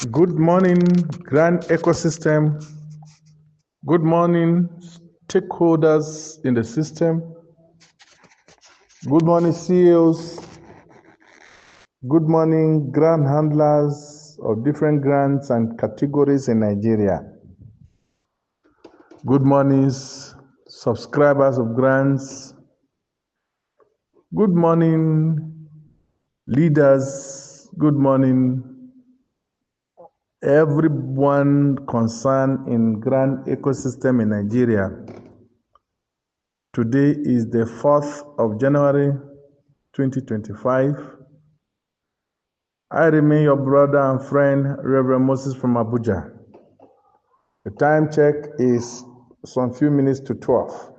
Good morning, Grand Ecosystem. Good morning, stakeholders in the system. Good morning, CEOs. Good morning, grant handlers of different grants and categories in Nigeria. Good morning, subscribers of grants. Good morning, leaders. Good morning, everyone concerned in grant ecosystem in Nigeria. Today is the 4th of January, 2025. I remain your brother and friend, Reverend Moses from Abuja. The time check is some few minutes to 12.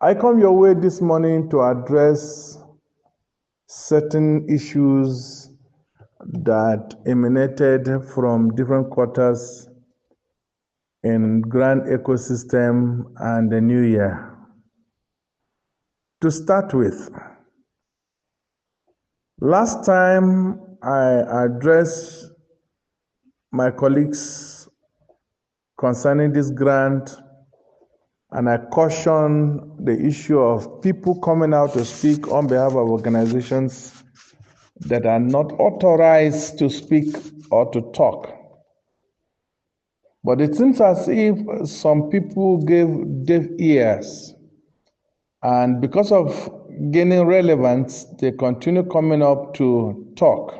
I come your way this morning to address certain issues that emanated from different quarters in grand ecosystem and the new year. To start with, last time I addressed my colleagues concerning this grant, and I caution the issue of people coming out to speak on behalf of organizations that are not authorized to speak or to talk. But it seems as if some people gave deaf ears, and because of gaining relevance, they continue coming up to talk.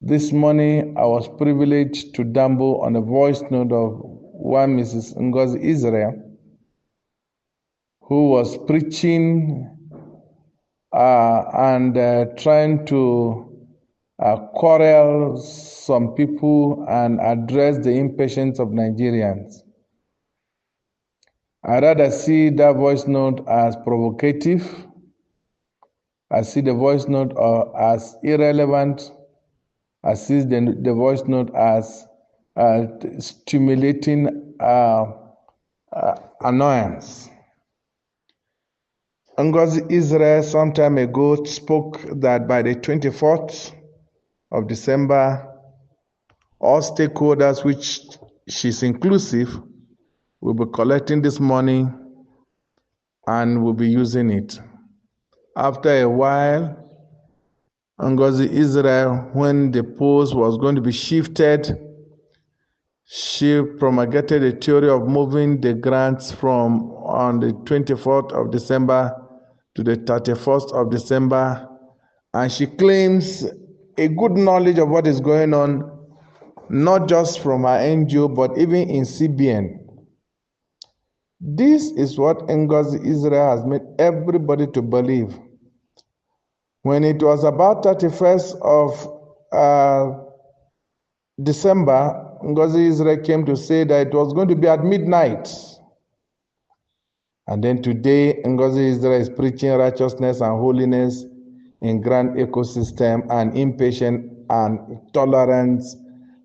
This morning, I was privileged to dabble on a voice note of one Mrs. Ngozi Israel, who was preaching and trying to quarrel some people and address the impatience of Nigerians. I rather see that voice note as provocative. I see the voice note as irrelevant. I see the voice note as stimulating annoyance. Ngozi Israel some time ago spoke that by the 24th of December, all stakeholders, which she's inclusive, will be collecting this money and will be using it. After a while, Ngozi Israel, when the post was going to be shifted, she promulgated a theory of moving the grants from on the 24th of December to the 31st of December, and she claims a good knowledge of what is going on, not just from her NGO, but even in CBN. This is what Ngozi Israel has made everybody to believe. When it was about 31st of December, Ngozi Israel came to say that it was going to be at midnight. And then today, Ngozi Israel is preaching righteousness and holiness in grand ecosystem and impatient and tolerance,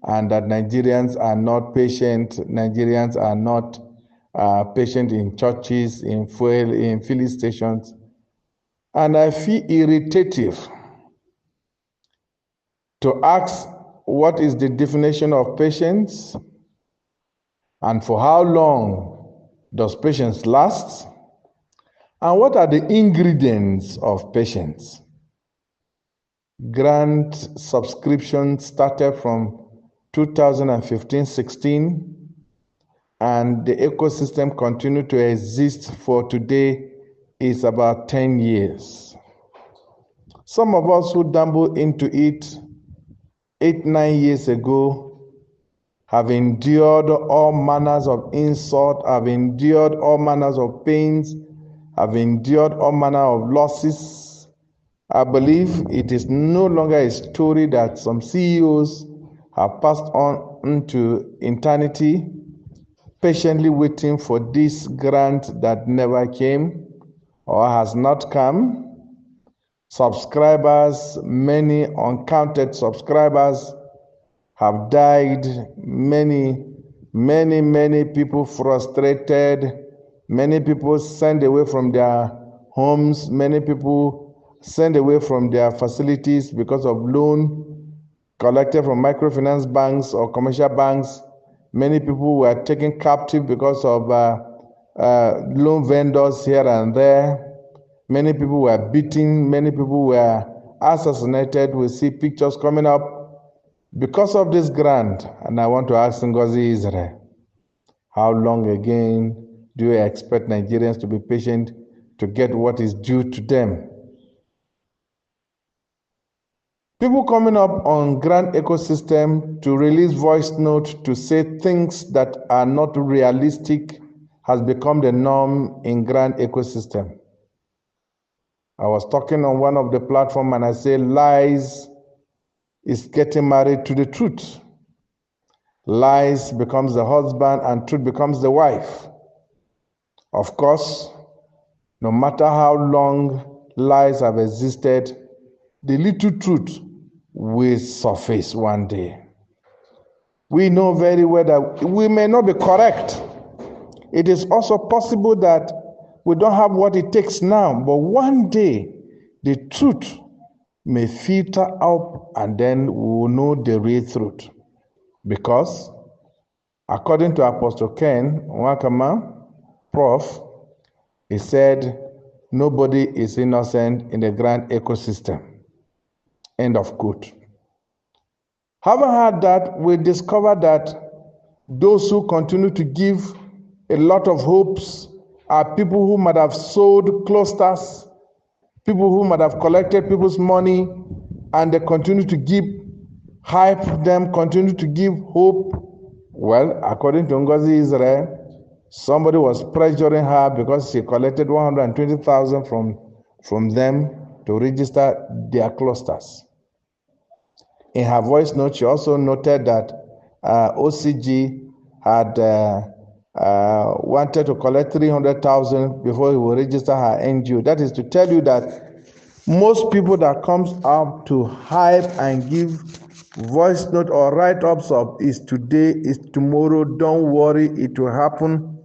and that Nigerians are not patient. Nigerians are not patient in churches, in filling stations. And I feel irritative to ask what is the definition of patience, and for how long does patience last, and what are the ingredients of patience. Grant subscription started from 2015-16, and the ecosystem continued to exist for today is about 10 years. Some of us who dabbled into it 8-9 years ago have endured all manners of insult, have endured all manners of pains, have endured all manner of losses. I believe it is no longer a story that some CEOs have passed on into eternity, patiently waiting for this grant that never came or has not come. Subscribers, many uncounted subscribers, have died, many people frustrated, many people sent away from their homes, many people sent away from their facilities because of loan collected from microfinance banks or commercial banks. Many people were taken captive because of loan vendors here and there. Many people were beaten. Many people were assassinated. We see pictures coming up because of this grant. And I want to ask Ngozi Israel, how long again do you expect Nigerians to be patient to get what is due to them? People coming up on grant ecosystem to release voice note to say things that are not realistic has become the norm in grant ecosystem. I was talking on one of the platform and I say lies is getting married to the truth. Lies becomes the husband and truth becomes the wife. Of course, no matter how long lies have existed, the little truth will surface one day. We know very well that we may not be correct. It is also possible that we don't have what it takes now, but one day the truth may filter up and then we will know the real truth. Because according to Apostle Ken Wakama, Prof, he said, nobody is innocent in the grant ecosystem. End of quote. Having heard that, we discovered that those who continue to give a lot of hopes are people who might have sold clusters, people who might have collected people's money, and they continue to give hype them, continue to give hope. Well, according to Ngozi Israel, somebody was pressuring her because she collected 120,000 from them to register their clusters. In her voice note, she also noted that OCG had wanted to collect 300,000 before he will register her NGO. That is to tell you that most people that comes up to hype and give voice note or write-ups of is today, is tomorrow, don't worry, it will happen,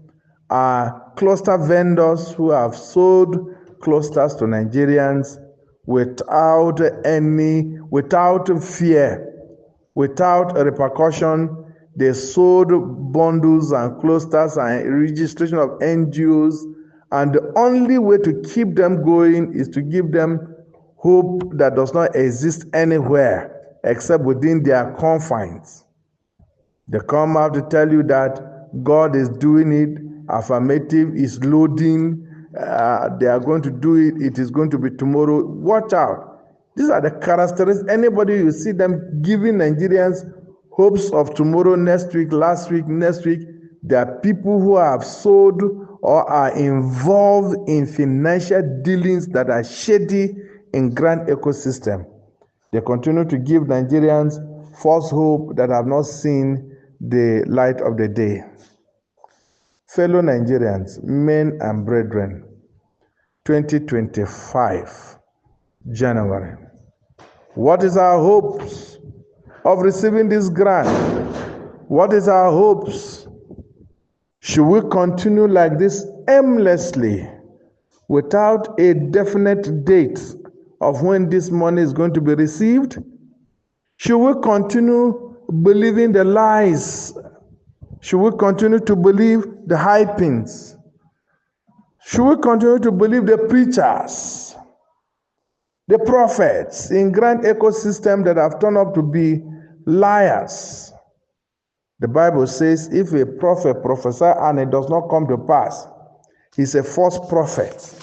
are cluster vendors who have sold clusters to Nigerians without fear, without a repercussion. They sold bundles and clusters and registration of NGOs, and the only way to keep them going is to give them hope that does not exist anywhere except within their confines. They come out to tell you that God is doing it, affirmative is loading, they are going to do it, it is going to be tomorrow. Watch out. These are the characteristics. Anybody you see them giving Nigerians hopes of tomorrow, next week, last week, next week, they are people who have sold or are involved in financial dealings that are shady in grant ecosystem. They continue to give Nigerians false hope that have not seen the light of the day. Fellow Nigerians, men and brethren, 2025, January. What is our hopes of receiving this grant? What is our hopes? Should we continue like this aimlessly without a definite date of when this money is going to be received? Should we continue believing the lies? Should we continue to believe the hypings? Should we continue to believe the preachers, the prophets in grant ecosystem that have turned up to be liars? The Bible says if a prophet prophesies and it does not come to pass, he's a false prophet.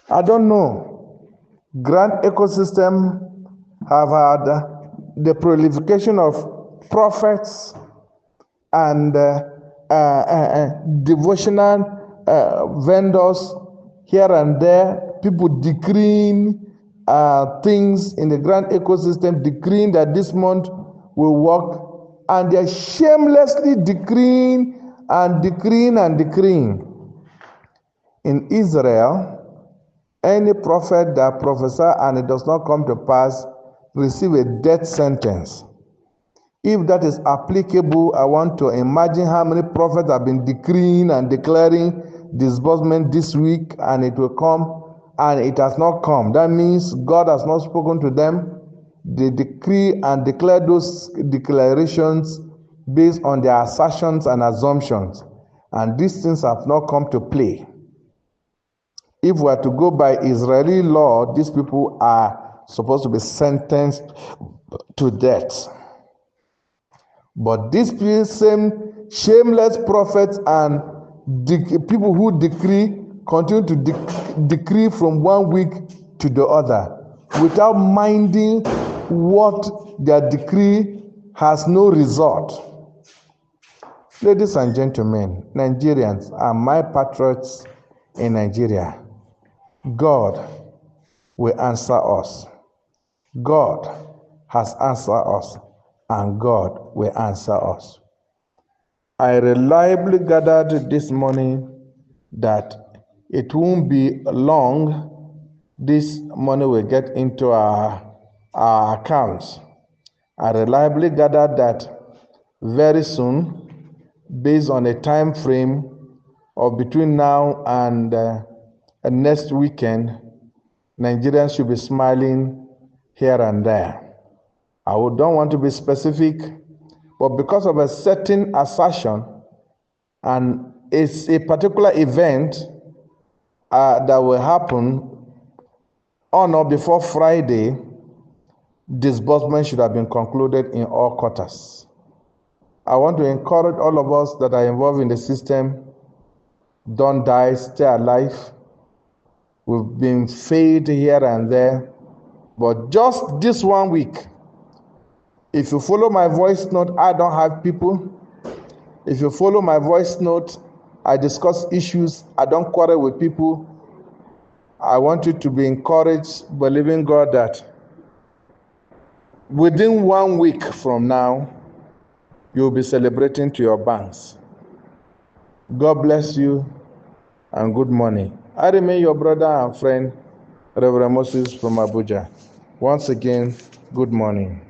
I don't know. Grant ecosystem have had the proliferation of prophets and devotional vendors here and there, people decreeing things in the grant ecosystem, decreeing that this month will work, and they're shamelessly decreeing and decreeing and decreeing. In Israel, any prophet that prophesies and it does not come to pass receive a death sentence. If that is applicable, I want to imagine how many prophets have been decreeing and declaring disbursement this week and it will come and it has not come. That means God has not spoken to them. they decree and declare those declarations based on their assertions and assumptions, and these things have not come to play. If we are to go by Israeli law, these people are supposed to be sentenced to death. But these same shameless prophets and people who decree continue to decree from one week to the other without minding what their decree has no result. Ladies and gentlemen, Nigerians and my patriots in Nigeria, God will answer us. God has answered us, and God will answer us. I reliably gathered this morning that it won't be long. This money will get into our accounts. I reliably gathered that very soon, based on a time frame of between now and next weekend, Nigerians should be smiling here and there. I don't want to be specific, but because of a certain assertion and it's a particular event that will happen on or before Friday, disbursement should have been concluded in all quarters. I want to encourage all of us that are involved in the system, don't die, stay alive. We've been failed here and there, but just this 1 week, if you follow my voice note, I don't have people. If you follow my voice note, I discuss issues. I don't quarrel with people. I want you to be encouraged, believing God that within 1 week from now, you'll be celebrating to your banks. God bless you and good morning. I remain your brother and friend, Reverend Moses from Abuja. Once again, good morning.